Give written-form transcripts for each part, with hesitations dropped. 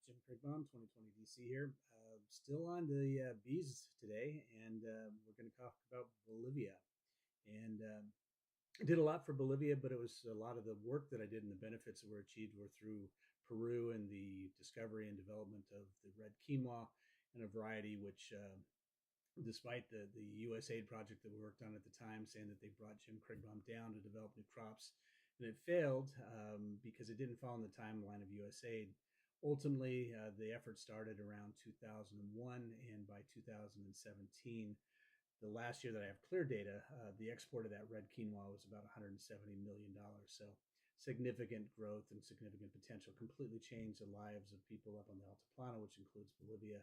Jim Krigbaum, 2020 DC here. Still on the bees today, and we're going to talk about Bolivia. And I did a lot for Bolivia, but it was a lot of the work that I did and the benefits that were achieved were through Peru and the discovery and development of the red quinoa and a variety which, despite the USAID project that we worked on at the time, saying that they brought Jim Krigbaum down to develop new crops, and it failed because it didn't fall in the timeline of USAID. Ultimately, the effort started around 2001, and by 2017, the last year that I have clear data, the export of that red quinoa was about $170 million. So significant growth and significant potential. Completely changed the lives of people up on the Altiplano, which includes Bolivia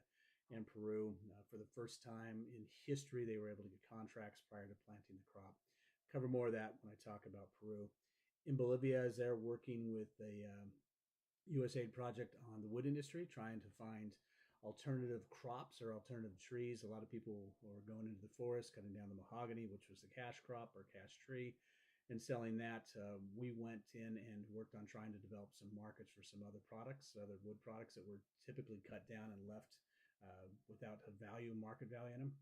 and Peru. For the first time in history, they were able to get contracts prior to planting the crop. Cover more of that when I talk about Peru. In Bolivia, as they're working with a USAID project on the wood industry, trying to find alternative crops or alternative trees. A lot of people were going into the forest, cutting down the mahogany, which was the cash crop or cash tree, and selling that. We went in and worked on trying to develop some markets for some other products, other wood products that were typically cut down and left without a market value in them.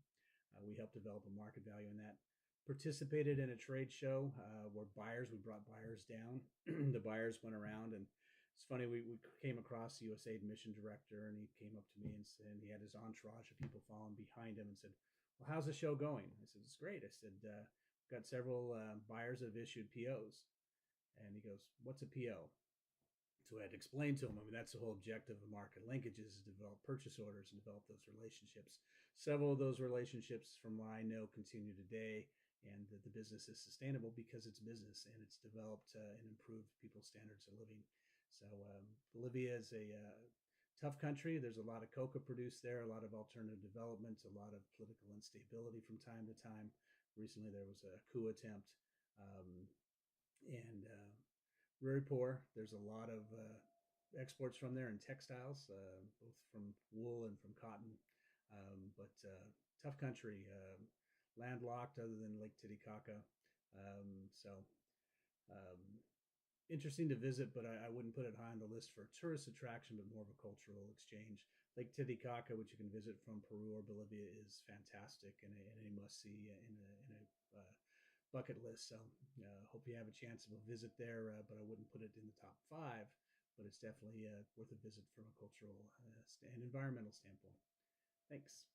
We helped develop a market value in that. Participated in a trade show where we brought buyers down. The buyers went around, and it's funny, we came across the USAID mission director, and he came up to me and he had his entourage of people following behind him and said, "Well, how's the show going?" I said, "It's great." I said, "Got several buyers that have issued POs." And he goes, "What's a PO?" So I had to explain to him, I mean, that's the whole objective of market linkages, is to develop purchase orders and develop those relationships. Several of those relationships, from what I know, continue today, and the business is sustainable because it's business and it's developed and improved people's standards of living. So Bolivia is a tough country. There's a lot of coca produced there, a lot of alternative development, a lot of political instability from time to time. Recently, there was a coup attempt, and very poor. There's a lot of exports from there in textiles, both from wool and from cotton. But tough country, landlocked other than Lake Titicaca. So um, interesting to visit, but I wouldn't put it high on the list for a tourist attraction, but more of a cultural exchange. Lake Titicaca, which you can visit from Peru or Bolivia, is fantastic and a must see in a bucket list. So hope you have a chance of a visit there, but I wouldn't put it in the top five. But it's definitely worth a visit from a cultural and environmental standpoint. Thanks.